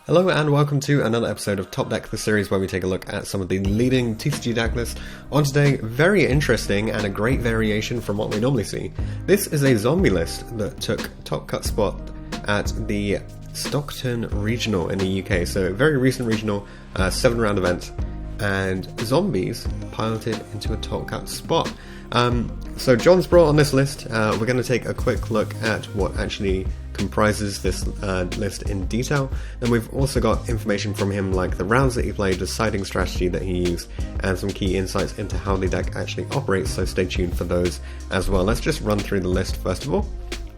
Hello and welcome to another episode of Top Deck, the series where we take a look at some of the leading TCG deck lists. On today, very interesting and a great variation from what we normally see. This is a zombie list that took top cut spot at the Stockton regional in the UK, so a very recent regional, 7-round event, and zombies piloted into a top cut spot. So John's brought on this list. We're going to take a quick look at what actually comprises this list in detail. Then we've also got information from him like the rounds that he played, the siding strategy that he used, and some key insights into how the deck actually operates, so stay tuned for those as well. Let's just run through the list first of all.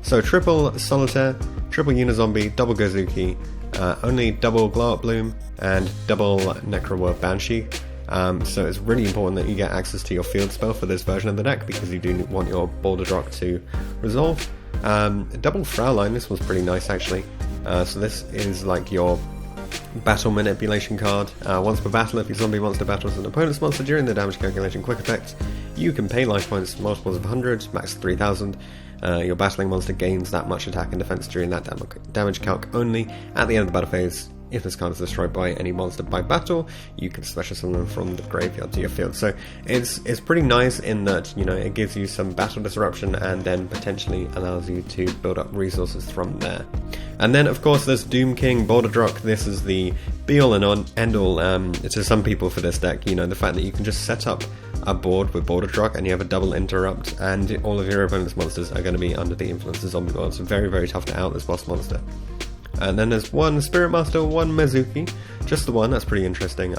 So triple Solitaire, triple Unizombie, double Gozuki, only double Glow Up Bloom, and double Necrowolf Banshee. So it's really important that you get access to your field spell for this version of the deck because you do want your Boulder Drock to resolve. Double Fraulein, this one's pretty nice actually. So this is like your battle manipulation card. Once per battle, if your zombie monster battles an opponent's monster during the damage calculation quick effect, you can pay life points multiples of 100, max 3000. Your battling monster gains that much attack and defense during that damage calc only. At the end of the battle phase, if this card is destroyed by any monster by battle, you can special summon them from the graveyard to your field. So it's pretty nice in that, you know, it gives you some battle disruption and then potentially allows you to build up resources from there. And then of course there's Doom King Boulder Drock. This is the be all and end all to some people for this deck. You know, the fact that you can just set up a board with Boulder Drock and you have a double interrupt and all of your opponent's monsters are going to be under the influence of Zombie World. So very, very tough to out this boss monster. And then there's one Spirit Master, one Mezuki, just the one. That's pretty interesting.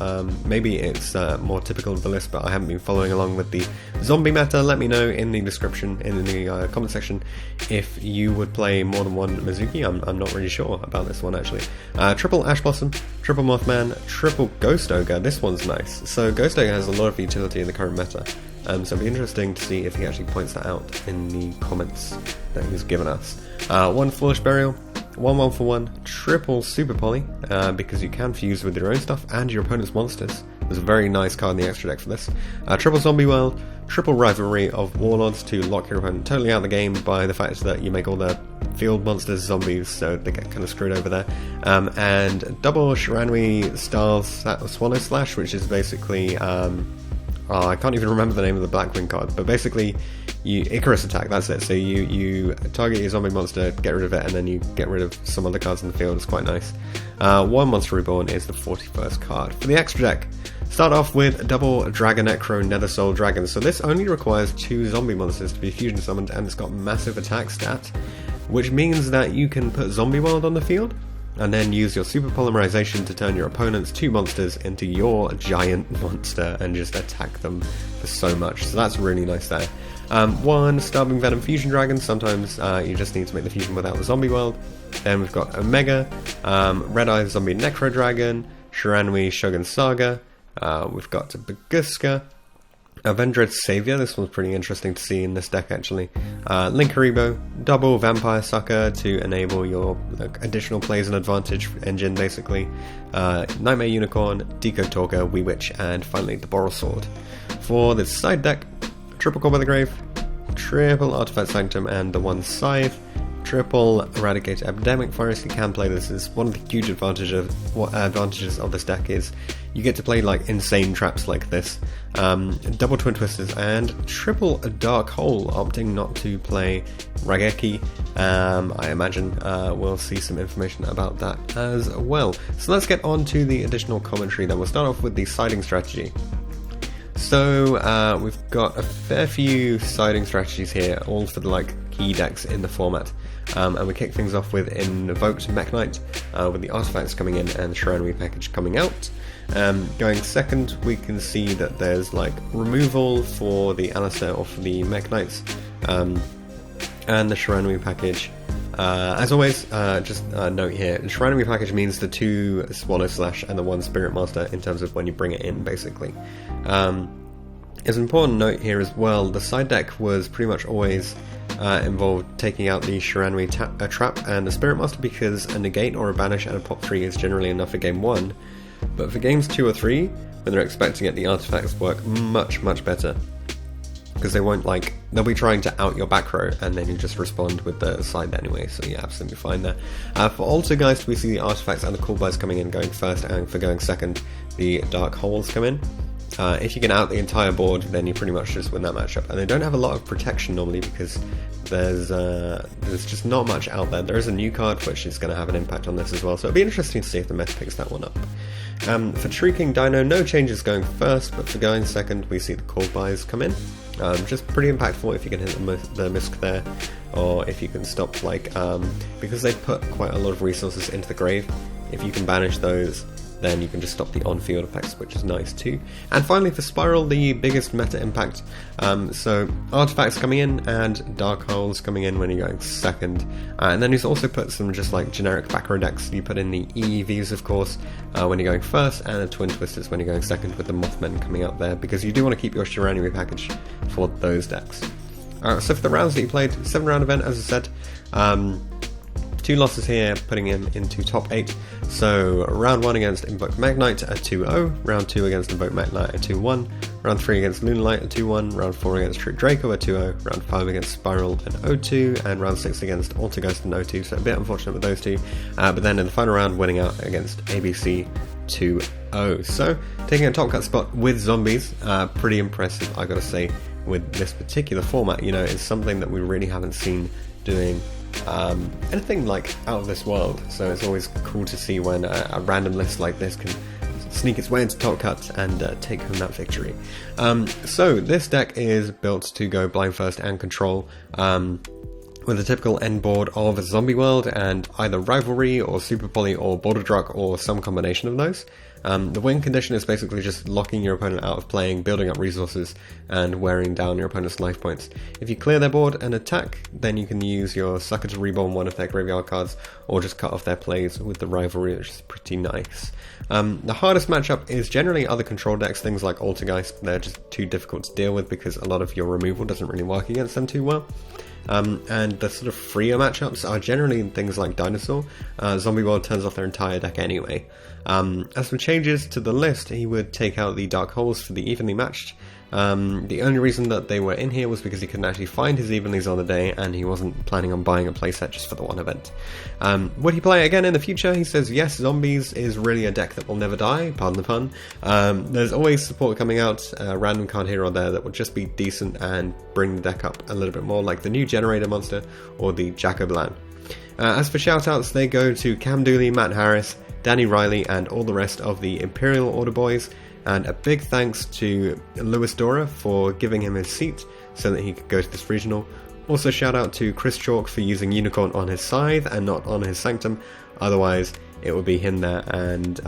Maybe it's more typical of the list, but I haven't been following along with the zombie meta. Let me know in the description, in the comment section, if you would play more than one Mezuki. I'm not really sure about this one actually. Triple Ash Blossom, triple Mothman, triple Ghost Ogre. This one's nice. So Ghost Ogre has a lot of utility in the current meta. So it'll be interesting to see if he actually points that out in the comments that he's given us. One Foolish Burial, 1/1 triple Super Poly, because you can fuse with your own stuff and your opponent's monsters. There's a very nice card in the extra deck for this. Triple Zombie World, triple Rivalry of Warlords to lock your opponent totally out of the game by the fact that you make all their field monsters zombies, so they get kind of screwed over there. And double Shiranui Swallow Slash, which is basically I can't even remember the name of the Blackwing card, but basically you Icarus attack, that's it. So you target your zombie monster, get rid of it, and then you get rid of some other cards in the field. It's quite nice. One Monster Reborn is the 41st card. For the extra deck, start off with double Dragonecro Nether Soul Dragon. So this only requires 2 zombie monsters to be fusion summoned, and it's got massive attack stat, which means that you can put Zombie World on the field and then use your Super Polymerization to turn your opponent's 2 monsters into your giant monster and just attack them for so much. So that's really nice there. One Starving Venom Fusion Dragon. Sometimes you just need to make the fusion without the Zombie World. Then we've got Omega, Red Eye Zombie Necro Dragon, Shiranui Shogun Saga. We've got Baguska, Avenged Savior. This one's pretty interesting to see in this deck actually. Linkaribo, double Vampire Sucker to enable your additional plays and advantage engine basically. Nightmare Unicorn, Deco Talker, Wee Witch, and finally the Boral Sword. For this side deck, triple Call by the Grave, triple Artifact Sanctum, and the one Scythe. Triple Eradicate Epidemic Virus. You can play this. Is one of the huge advantages of this deck is you get to play like insane traps like this. Double Twin Twisters and triple Dark Hole, opting not to play Raigeki. I imagine we'll see some information about that as well. So let's get on to the additional commentary then. We'll start off with the siding strategy. So we've got a fair few siding strategies here, all for the key decks in the format. And we kick things off with Invoked Mech Knight, with the artifacts coming in and the Shiranui package coming out. Going second, we can see that there's removal for the Alistair or for the Mech Knights, and the Shiranui package. As always, just a note here, the Shiranui package means the 2 Swallow Slash and the 1 Spirit Master in terms of when you bring it in, basically. As an important note here as well, the side deck was pretty much always involved taking out the Shiranui trap and the Spirit Master because a negate or a banish and a pop 3 is generally enough for game 1, but for games 2 or 3, when they're expecting it, the artifacts work much, much better. because they won't they'll be trying to out your back row, and then you just respond with the side anyway, so you're absolutely fine there. For Altergeist, we see the artifacts and the cool buys coming in going first, and for going second, the dark holes come in. If you can out the entire board, then you pretty much just win that matchup. And they don't have a lot of protection normally because there's just not much out there. There is a new card which is going to have an impact on this as well, so it'll be interesting to see if the meta picks that one up. For Shrieking Dino, no changes going first, but for going second, we see the core buys come in. Just pretty impactful if you can hit the Misk there, or if you can stop, because they put quite a lot of resources into the grave, if you can banish those, then you can just stop the on-field effects, which is nice too. And finally for Spiral, the biggest meta impact, so artifacts coming in and dark holes coming in when you're going second, and then he's also put some just generic back row decks. You put in the EEVs of course when you're going first, and the Twin Twisters when you're going second, with the Mothmen coming out there, because you do want to keep your Shiranui package for those decks. So for the rounds that you played, 7-round event as I said, 2 losses here, putting him into top 8. So round 1 against Invoke Magnite, a 2-0. Round 2 against Invoke Magnite, a 2-1. Round 3 against Lunalight, a 2-1. Round 4 against Trick Draco, a 2-0. Round 5 against Spiral, an 0-2. And round 6 against Altergeist, an 0-2. So a bit unfortunate with those two. But then in the final round, winning out against ABC, 2-0. So taking a top cut spot with zombies, pretty impressive, I gotta say, with this particular format. You know, it's something that we really haven't seen doing anything out of this world, so it's always cool to see when a random list like this can sneak its way into top cut and take home that victory. So this deck is built to go blind first and control, with a typical end board of a zombie world and either rivalry or super poly or border drug or some combination of those. The win condition is basically just locking your opponent out of playing, building up resources, and wearing down your opponent's life points. If you clear their board and attack, then you can use your Sucker to reborn one of their graveyard cards, or just cut off their plays with the rivalry, which is pretty nice. The hardest matchup is generally other control decks, things like Altergeist. They're just too difficult to deal with because a lot of your removal doesn't really work against them too well. And the sort of freer matchups are generally things like Dinosaur. Zombie World turns off their entire deck anyway. As for changes to the list, he would take out the Dark Holes for the evenly matched. The only reason that they were in here was because he couldn't actually find his evenlies on the day, and he wasn't planning on buying a playset just for the one event. Would he play it again in the future? He says yes, Zombies is really a deck that will never die, pardon the pun. There's always support coming out, a random card here or there that will just be decent and bring the deck up a little bit more, like the new Generator monster or the Jacoblan. As for shoutouts, they go to Cam Dooley, Matt Harris, Danny Riley, and all the rest of the Imperial Order boys. And a big thanks to Lewis Dora for giving him his seat so that he could go to this regional. Also shout out to Chris Chalk for using Unicorn on his scythe and not on his Sanctum. Otherwise it would be him there and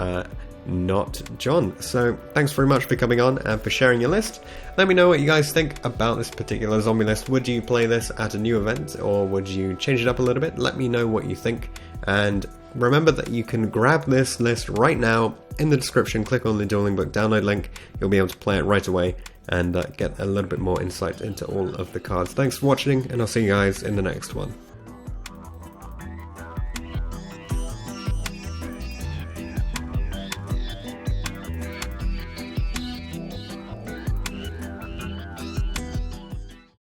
not John. So thanks very much for coming on and for sharing your list. Let me know what you guys think about this particular zombie list. Would you play this at a new event, or would you change it up a little bit? Let me know what you think. And remember that you can grab this list right now in the description. Click on the Dueling Book download link. You'll be able to play it right away and get a little bit more insight into all of the cards. Thanks for watching, and I'll see you guys in the next one.